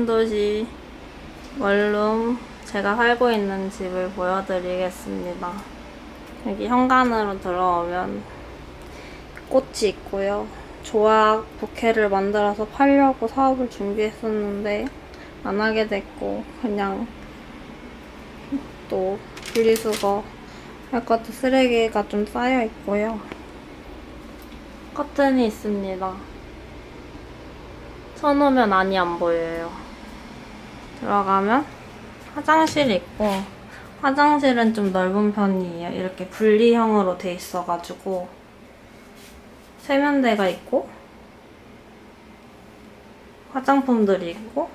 신도시 원룸 제가 살고 있는 집을 보여드리겠습니다. 여기 현관으로 들어오면 꽃이 있고요. 조약 부케를 만들어서 팔려고 사업을 준비했었는데 안 하게 됐고 그냥 또 분리수거 할 것도 쓰레기가 좀 쌓여 있고요. 커튼이 있습니다. 쳐놓으면 안이 안 보여요. 들어가면 화장실이 있고 화장실은 좀 넓은 편이에요. 이렇게 분리형으로 돼 있어가지고 세면대가 있고 화장품들이 있고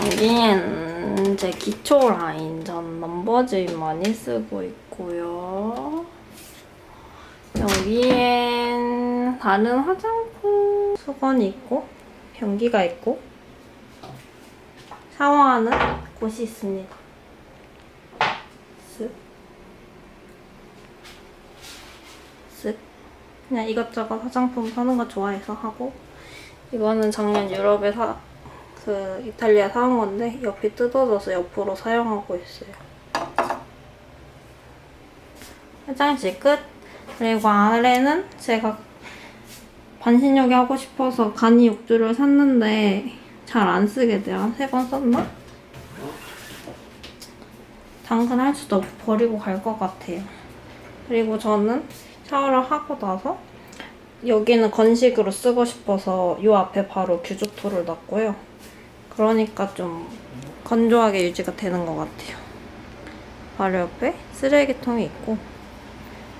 여기엔 제 기초 라인 전 넘버즈인 많이 쓰고 있고요. 여기엔 다른 화장품 수건이 있고 변기가 있고 샤워하는 곳이 있습니다. 쓱 쓱 그냥 이것저것 화장품 사는 거 좋아해서 하고 이거는 작년 유럽에 이탈리아 사온 건데 옆이 뜯어져서 옆으로 사용하고 있어요. 화장실 끝. 그리고 아래는 제가 반신욕이 하고 싶어서 간이 욕조를 샀는데 잘 안 쓰게 돼요. 한 3번 썼나? 당근 할 수도 없고 버리고 갈 것 같아요. 그리고 저는 샤워를 하고 나서 여기는 건식으로 쓰고 싶어서 이 앞에 바로 규조토를 놨고요. 그러니까 좀 건조하게 유지가 되는 것 같아요. 바로 옆에 쓰레기통이 있고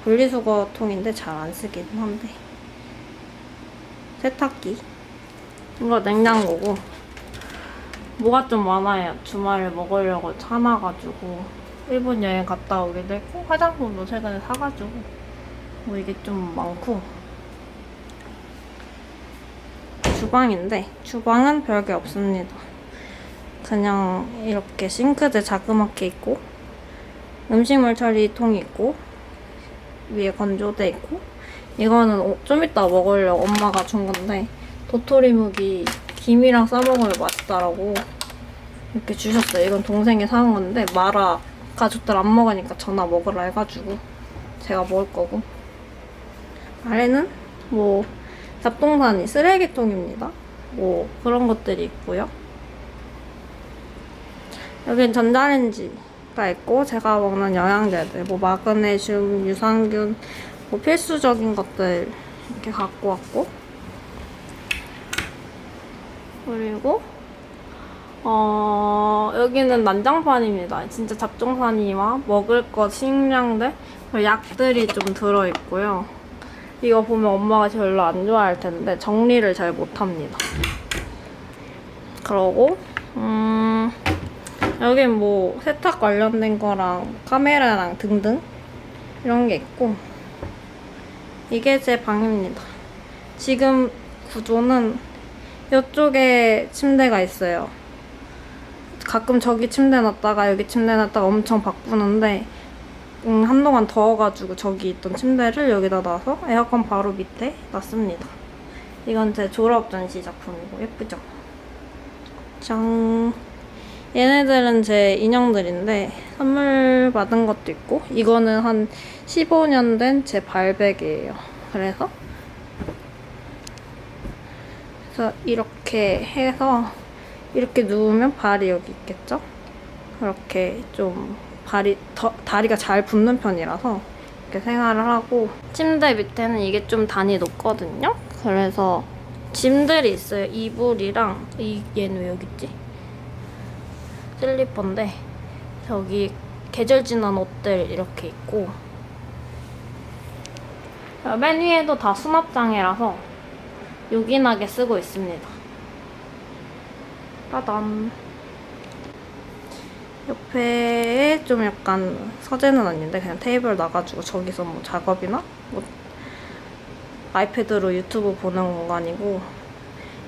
분리수거통인데 잘 안 쓰긴 한데 세탁기 이거 냉장고고 뭐가 좀 많아요. 주말에 먹으려고 사놔가지고 일본 여행 갔다 오기도 했고 화장품도 최근에 사가지고 뭐 이게 좀 많고 주방인데 주방은 별게 없습니다. 그냥 이렇게 싱크대 자그맣게 있고 음식물 처리통이 있고 위에 건조대 있고 이거는 좀 이따 먹으려고 엄마가 준 건데 도토리묵이 김이랑 싸먹으면 맛있더라고 이렇게 주셨어요. 이건 동생이 사온 건데 마라 가족들 안 먹으니까 전화 먹으라 해가지고 제가 먹을 거고 아래는 뭐 잡동사니 쓰레기통입니다. 뭐 그런 것들이 있고요. 여긴 전자레인지가 있고 제가 먹는 영양제들 뭐 마그네슘, 유산균 뭐 필수적인 것들 이렇게 갖고 왔고 그리고 여기는 난장판입니다. 진짜 잡동사니와 먹을 것, 식량들, 약들이 좀 들어있고요. 이거 보면 엄마가 별로 안 좋아할 텐데 정리를 잘 못합니다. 그러고 여긴 뭐 세탁 관련된 거랑 카메라랑 등등 이런 게 있고 이게 제 방입니다. 지금 구조는 이쪽에 침대가 있어요. 가끔 저기 침대 놨다가 여기 침대 놨다가 엄청 바꾸는데 한동안 더워가지고 저기 있던 침대를 여기다 놔서 에어컨 바로 밑에 놨습니다. 이건 제 졸업 전시 작품이고 예쁘죠? 짠! 얘네들은 제 인형들인데 선물 받은 것도 있고 이거는 한 15년 된 제 발베개예요. 그래서 이렇게 해서 이렇게 누우면 발이 여기 있겠죠? 그렇게 좀 다리가 잘 붙는 편이라서 이렇게 생활을 하고 침대 밑에는 이게 좀 단이 높거든요? 그래서 짐들이 있어요. 이불이랑 얘는 왜 여기 있지? 슬리퍼인데 저기 계절 지난 옷들 이렇게 있고 맨 위에도 다 수납장이라서 요긴하게 쓰고 있습니다. 따단. 옆에 좀 약간 서재는 아닌데 그냥 테이블 놔가지고 저기서 뭐 작업이나 뭐 아이패드로 유튜브 보는 공간이고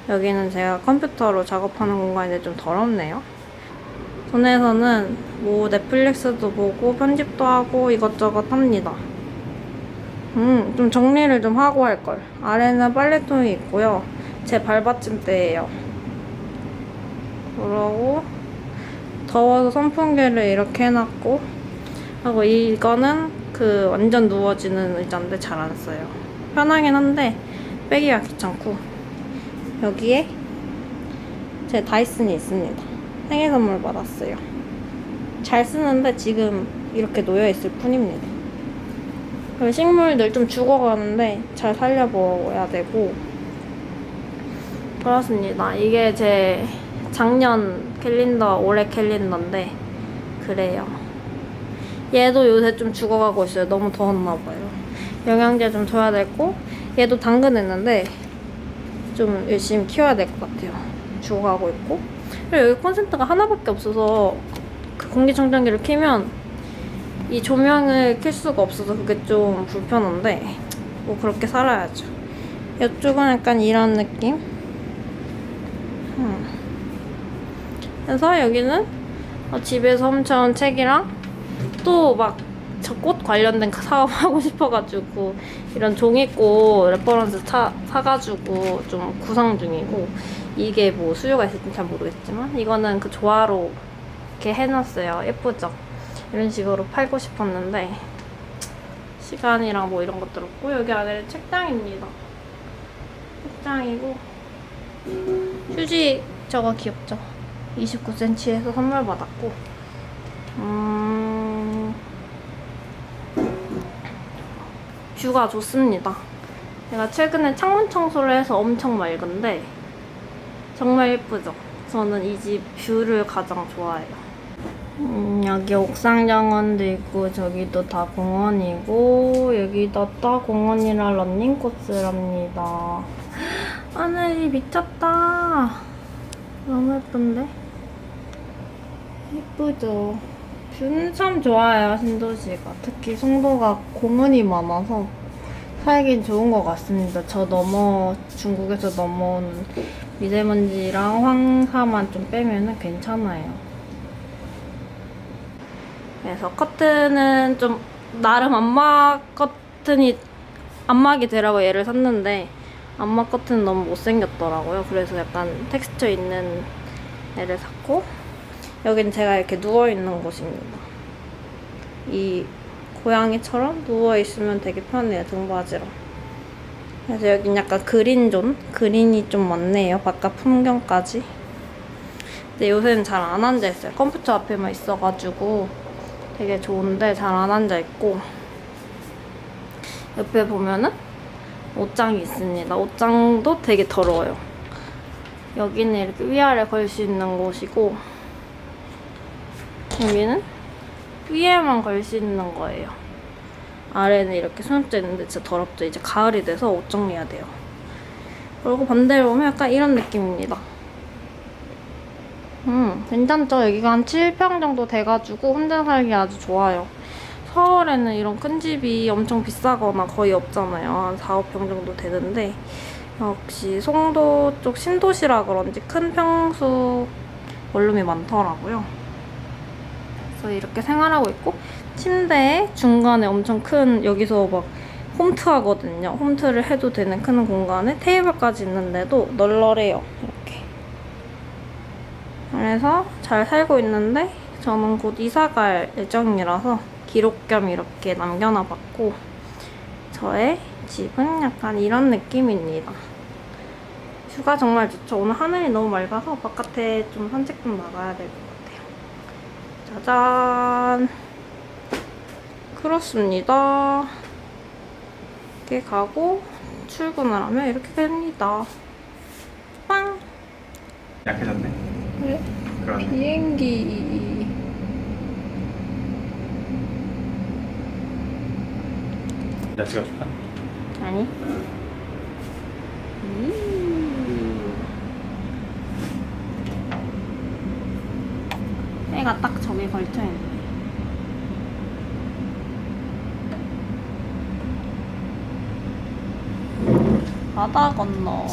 여기는 제가 컴퓨터로 작업하는 공간인데 좀 더럽네요. 손에서는 뭐 넷플릭스도 보고 편집도 하고 이것저것 합니다. 좀 정리를 좀 하고 할걸. 아래는 빨래통이 있고요. 제 발받침대예요. 그러고 더워서 선풍기를 이렇게 해놨고, 하고 이거는 그 완전 누워지는 의자인데 잘 안 써요. 편하긴 한데 빼기가 귀찮고, 여기에 제 다이슨이 있습니다. 생일 선물 받았어요. 잘 쓰는데 지금 이렇게 놓여있을 뿐입니다. 그리고 식물들 좀 죽어가는데 잘 살려보아야 되고 그렇습니다. 이게 제 작년 캘린더, 올해 캘린더인데 그래요. 얘도 요새 좀 죽어가고 있어요. 너무 더웠나봐요. 영양제 좀 줘야 되고, 얘도 당근했는데 좀 열심히 키워야 될 것 같아요. 죽어가고 있고, 그리고 여기 콘센트가 하나밖에 없어서 그 공기청정기를 켜면 이 조명을 켤 수가 없어서 그게 좀 불편한데 뭐 그렇게 살아야죠. 이쪽은 약간 이런 느낌. 그래서 여기는 집에서 훔쳐온 책이랑 또 막 저 꽃 관련된 사업하고 싶어가지고 이런 종이꽃 레퍼런스 사가지고 좀 구상 중이고, 이게 뭐 수요가 있을지 잘 모르겠지만 이거는 그 조화로 이렇게 해놨어요. 예쁘죠? 이런 식으로 팔고 싶었는데 시간이랑 뭐 이런 것들 없고, 여기 안에는 책장입니다. 책장이고 휴지 저거 귀엽죠? 29cm에서 선물 받았고, 뷰가 좋습니다. 제가 최근에 창문 청소를 해서 엄청 맑은데 정말 예쁘죠? 저는 이 집 뷰를 가장 좋아해요. 여기 옥상 정원도 있고, 저기도 다 공원이고, 여기도 다 공원이라 런닝 코스랍니다. 하늘이 미쳤다. 너무 예쁜데? 예쁘죠? 뷰는 참 좋아요, 신도시가. 특히 송도가 공원이 많아서 살긴 좋은 것 같습니다. 중국에서 넘어오는 미세먼지랑 황사만 좀 빼면은 괜찮아요. 그래서 커튼은 좀 나름 암막 커튼이 안막이 되라고 얘를 샀는데 안막 커튼은 너무 못생겼더라고요. 그래서 약간 텍스처 있는 애를 샀고, 여긴 제가 이렇게 누워있는 곳입니다. 이 고양이처럼 누워있으면 되게 편해요, 등받이랑. 그래서 여긴 약간 그린존? 그린이 좀 많네요, 바깥 풍경까지. 근데 요새는 잘 안 앉아있어요. 컴퓨터 앞에만 있어가지고 되게 좋은데 잘 안 앉아있고, 옆에 보면은 옷장이 있습니다. 옷장도 되게 더러워요. 여기는 이렇게 위아래 걸 수 있는 곳이고, 여기는 위에만 걸 수 있는 거예요. 아래는 이렇게 수납자 있는데 진짜 더럽죠. 이제 가을이 돼서 옷 정리해야 돼요. 그리고 반대로 보면 약간 이런 느낌입니다. 괜찮죠? 여기가 한 7평 정도 돼가지고 혼자 살기 아주 좋아요. 서울에는 이런 큰 집이 엄청 비싸거나 거의 없잖아요. 한 4, 5평 정도 되는데 역시 송도 쪽 신도시라 그런지 큰 평수 원룸이 많더라고요. 그래서 이렇게 생활하고 있고, 침대에 중간에 엄청 큰, 여기서 막 홈트 하거든요. 홈트를 해도 되는 큰 공간에 테이블까지 있는데도 널널해요. 이렇게. 그래서 잘 살고 있는데 저는 곧 이사 갈 예정이라서 기록 겸 이렇게 남겨놔봤고, 저의 집은 약간 이런 느낌입니다. 뷰가 정말 좋죠. 오늘 하늘이 너무 맑아서 바깥에 좀 산책 좀 나가야 될 것 같아요. 짜잔! 그렇습니다. 이렇게 가고 출근을 하면 이렇게 됩니다. 빵! 약해졌네. 네? 그러네. 비행기. 나 찍어줄까? 아니. 애가 딱 저기 걸쳐있네. 바다 건너.